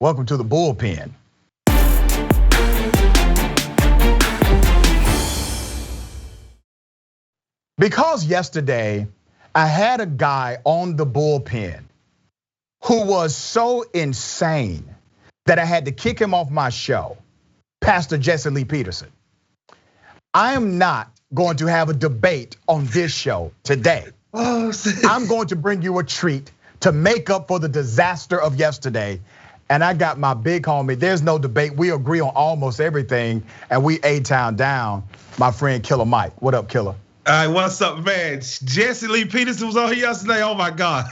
Welcome to the bullpen. Because yesterday I had a guy on the bullpen who was so insane that I had to kick him off my show, Pastor Jesse Lee Peterson. I am not going to have a debate on this show today. I'm going to bring you a treat to make up for the disaster of yesterday. And I got my big homie, there's no debate. We agree on almost everything, and we A-Town down, my friend Killer Mike. What up, Killer? All right, what's up, man? Jesse Lee Peterson was on here yesterday. Oh my God.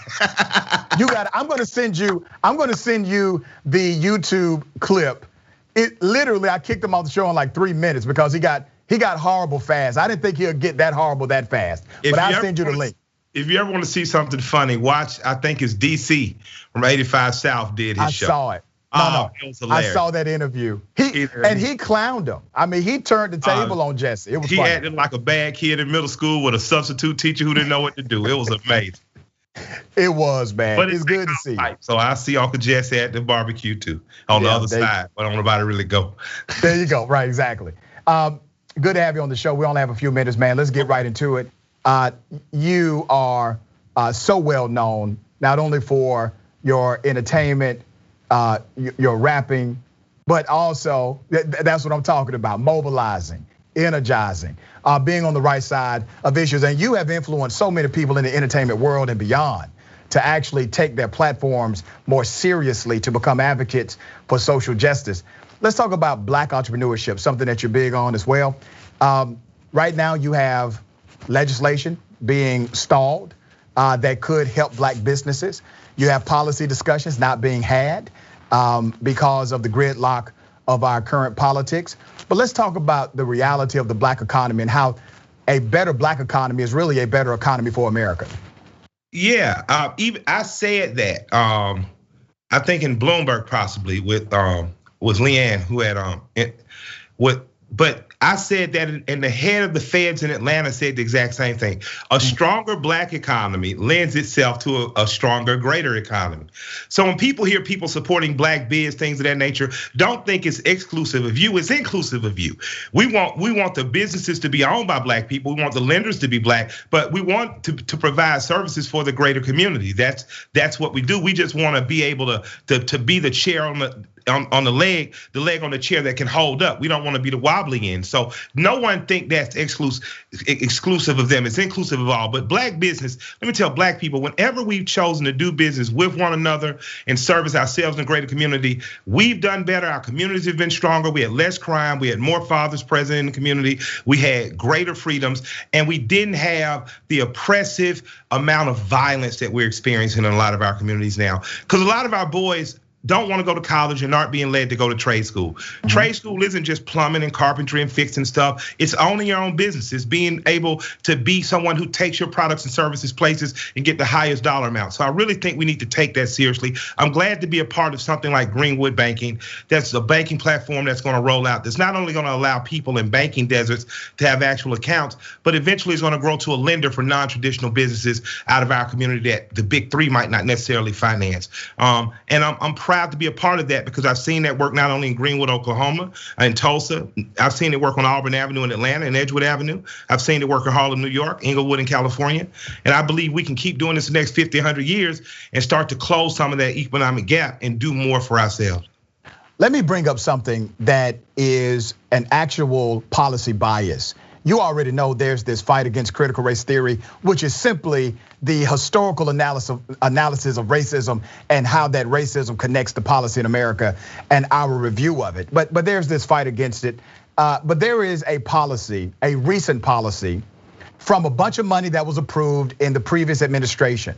You got it. I'm gonna send you the YouTube clip. It literally, I kicked him off the show in like 3 minutes because he got horrible fast. I didn't think he'll get that horrible that fast. But I'll send you the link. If you ever want to see something funny, watch, I think it's DC from 85 South did his show. I saw it. No, I saw that interview. He clowned him. I mean, he turned the table on Jesse. It was funny. He acted like a bad kid in middle school with a substitute teacher who didn't know what to do. It was amazing. It was, man. But it's good to see you. So I see Uncle Jesse at the barbecue too, on the other side, but I don't know about to really go. There you go, right, exactly. Good to have you on the show. We only have a few minutes, man. Let's get right into it. You are so well known, not only for your entertainment, your rapping, but also, that's what I'm talking about, mobilizing, energizing, being on the right side of issues. And you have influenced so many people in the entertainment world and beyond to actually take their platforms more seriously to become advocates for social justice. Let's talk about Black entrepreneurship, something that you're big on as well. Right now you have legislation being stalled that could help Black businesses. You have policy discussions not being had because of the gridlock of our current politics. But let's talk about the reality of the Black economy and how a better Black economy is really a better economy for America. Yeah, even I said that. I think in Bloomberg possibly with Leanne who had but I said that, and the head of the feds in Atlanta said the exact same thing. A stronger Black economy lends itself to a stronger, greater economy. So when people hear people supporting Black biz, things of that nature, don't think it's exclusive of you, it's inclusive of you. We want the businesses to be owned by Black people, we want the lenders to be Black, but we want to provide services for the greater community. That's what we do. We just want to be able to be the chair on the leg on the chair that can hold up. We don't want to be the wobbly end. So no one think that's exclusive of them. It's inclusive of all. But Black business, let me tell Black people, whenever we've chosen to do business with one another and service ourselves in the greater community, we've done better. Our communities have been stronger. We had less crime. We had more fathers present in the community. We had greater freedoms, and we didn't have the oppressive amount of violence that we're experiencing in a lot of our communities now. Because a lot of our boys don't want to go to college and aren't being led to go to trade school. Trade school isn't just plumbing and carpentry and fixing stuff. It's owning your own business. It's being able to be someone who takes your products and services places and get the highest dollar amount. So I really think we need to take that seriously. I'm glad to be a part of something like Greenwood Banking. That's a banking platform that's going to roll out. That's not only going to allow people in banking deserts to have actual accounts, but eventually it's going to grow to a lender for non-traditional businesses out of our community that the big three might not necessarily finance. And I'm proud to be a part of that because I've seen that work not only in Greenwood, Oklahoma, and Tulsa. I've seen it work on Auburn Avenue in Atlanta and Edgewood Avenue. I've seen it work in Harlem, New York, Inglewood in California. And I believe we can keep doing this the next 50, 100 years and start to close some of that economic gap and do more for ourselves. Let me bring up something that is an actual policy bias. You already know there's this fight against critical race theory, which is simply the historical analysis of racism and how that racism connects to policy in America and our review of it. But there's this fight against it. But there is a policy, a recent policy from a bunch of money that was approved in the previous administration.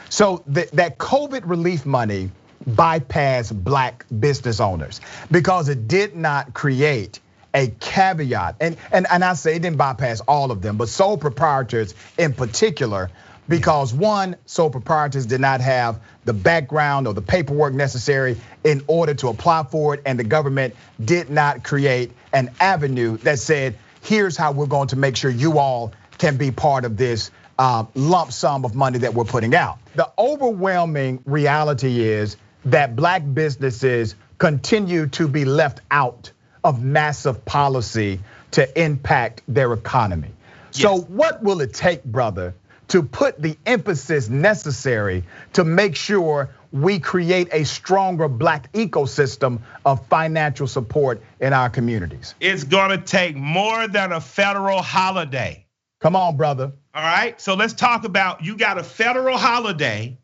So that COVID relief money bypassed Black business owners because it did not create a caveat, and I say it didn't bypass all of them, but sole proprietors in particular, because one, sole proprietors did not have the background or the paperwork necessary in order to apply for it, and the government did not create an avenue that said, here's how we're going to make sure you all can be part of this lump sum of money that we're putting out. The overwhelming reality is that black businesses continue to be left out of massive policy to impact their economy. Yes. So what will it take, brother, to put the emphasis necessary to make sure we create a stronger black ecosystem of financial support in our communities? It's gonna take more than a federal holiday. Come on, brother. All right, so let's talk about, you got a federal holiday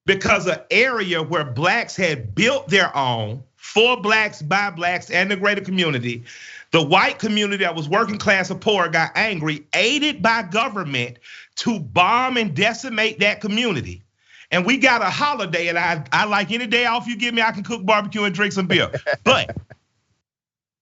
because an area where blacks had built their own, for blacks, by blacks, and the greater community. The white community that was working class or poor got angry, aided by government to bomb and decimate that community. And we got a holiday, and I like any day off you give me, I can cook barbecue and drink some beer. But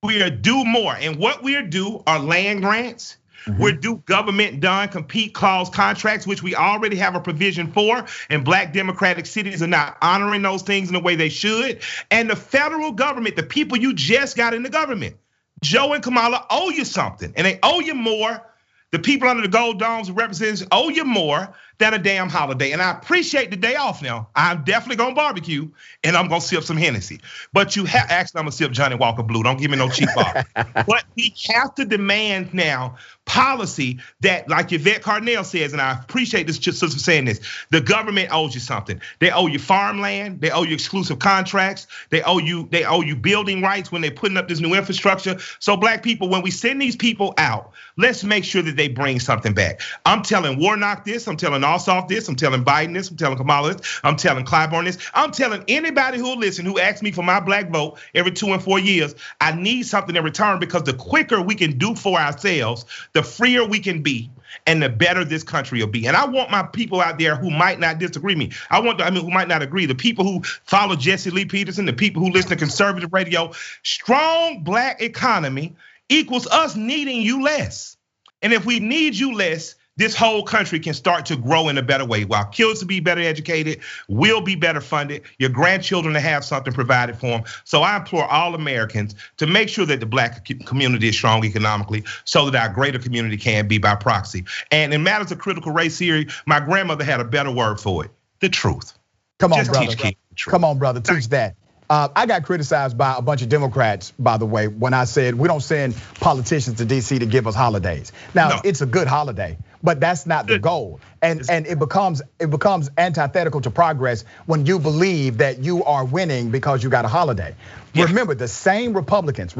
we are due more, and what we are due are land grants. We're due government done compete clause contracts, which we already have a provision for, and black democratic cities are not honoring those things in the way they should. And the federal government, the people you just got in the government, Joe and Kamala owe you something, and they owe you more. The people under the gold domes and representatives owe you more than a damn holiday. And I appreciate the day off now. I'm definitely gonna barbecue and I'm gonna sip some Hennessy. But you have, actually I'm gonna sip Johnny Walker Blue. Don't give me no cheap bottle. But we have to demand now policy that, like Yvette Carnell says, and I appreciate this just for saying this, the government owes you something. They owe you farmland, they owe you exclusive contracts, they owe you building rights when they're putting up this new infrastructure. So black people, when we send these people out, let's make sure that they bring something back. I'm telling Warnock this, I'm telling Ossoff this, I'm telling Biden this, I'm telling Kamala this, I'm telling Clyburn this. I'm telling anybody who'll listen, who asks me for my black vote every 2 and 4 years, I need something in return, because the quicker we can do for ourselves, the freer we can be, and the better this country will be. And I want my people out there who might not disagree me. Who might not agree. The people who follow Jesse Lee Peterson, the people who listen to conservative radio. Strong black economy equals us needing you less. And if we need you less, this whole country can start to grow in a better way. While kids will be better educated, will be better funded, your grandchildren to have something provided for them. So I implore all Americans to make sure that the black community is strong economically, so that our greater community can be by proxy. And in matters of critical race theory, my grandmother had a better word for it: the truth. Come on, brother. Come on, brother. Teach that. I got criticized by a bunch of Democrats, by the way, when I said we don't send politicians to DC to give us holidays. Now, it's a good holiday, but that's not the goal. And it becomes antithetical to progress when you believe that you are winning because you got a holiday. Yeah. Remember, the same Republicans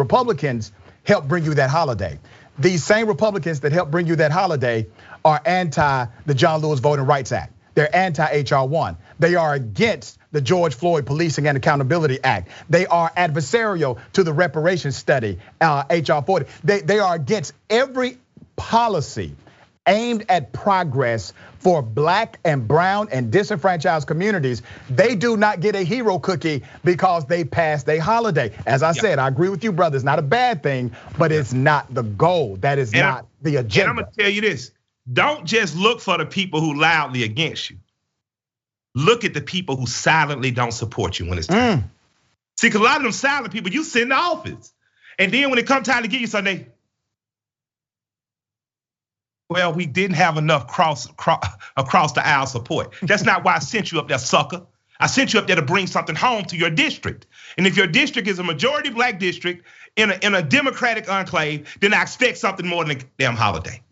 help bring you that holiday. These same Republicans that help bring you that holiday are anti the John Lewis Voting Rights Act. They're anti-HR 1. They are against the George Floyd Policing and Accountability Act. They are adversarial to the reparations study, HR 40. They are against every policy aimed at progress for black and brown and disenfranchised communities. They do not get a hero cookie because they passed a holiday. As I said, I agree with you, brother. It's not a bad thing, but it's not the goal. That is not the agenda. And I'm gonna tell you this. Don't just look for the people who loudly against you. Look at the people who silently don't support you when it's time. See, because a lot of them silent people, you sit in the office. And then when it comes time to give you something, well, we didn't have enough across the aisle support. That's not why I sent you up there, sucker. I sent you up there to bring something home to your district. And if your district is a majority black district in a Democratic enclave, then I expect something more than a damn holiday.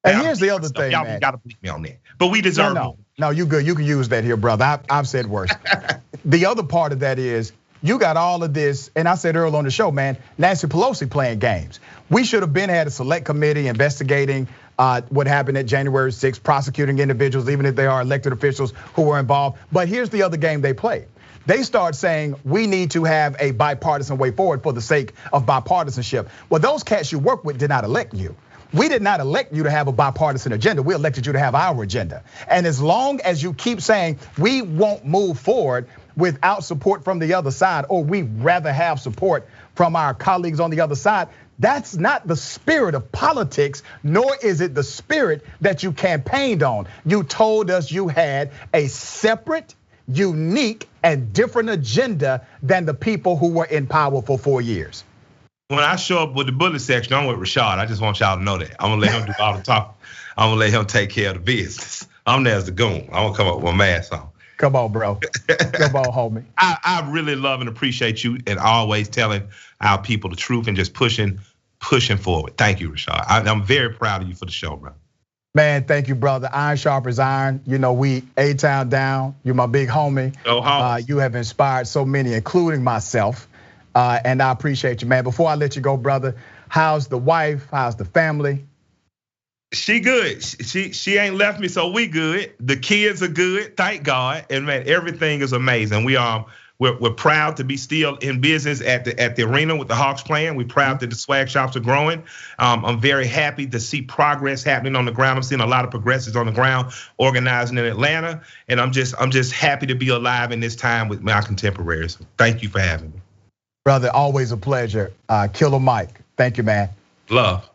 And here's the other thing, y'all gotta believe me on that. But we deserve it. No, you good. You can use that here, brother. I've said worse. The other part of that is you got all of this, and I said earlier on the show, man, Nancy Pelosi playing games. We should have been had a select committee investigating what happened at January 6th, prosecuting individuals, even if they are elected officials who were involved. But here's the other game they play. They start saying we need to have a bipartisan way forward for the sake of bipartisanship. Well, those cats you work with did not elect you. We did not elect you to have a bipartisan agenda. We elected you to have our agenda. And as long as you keep saying we won't move forward without support from the other side, or we'd rather have support from our colleagues on the other side, that's not the spirit of politics, nor is it the spirit that you campaigned on. You told us you had a separate, unique, and different agenda than the people who were in power for 4 years. When I show up with the bullet section, I'm with Rashad. I just want y'all to know that. I'm gonna let him do all the talking. I'm gonna let him take care of the business. I'm there as the goon. I'm gonna come up with my mask on. Come on, bro. Come on, homie. I really love and appreciate you and always telling our people the truth and just pushing forward. Thank you, Rashad. I'm very proud of you for the show, bro. Man, thank you, brother. Iron sharp as iron. You know, we A-Town down. You're my big homie. You have inspired so many, including myself. And I appreciate you, man. Before I let you go, brother, how's the wife? How's the family? She good. She ain't left me, so we good. The kids are good, thank God. And man, everything is amazing. We're proud to be still in business at the arena with the Hawks playing. We're proud that the swag shops are growing. I'm very happy to see progress happening on the ground. I'm seeing a lot of progresses on the ground organizing in Atlanta, and I'm just happy to be alive in this time with my contemporaries. Thank you for having me, brother. Always a pleasure. Killer Mike, thank you, man. Love.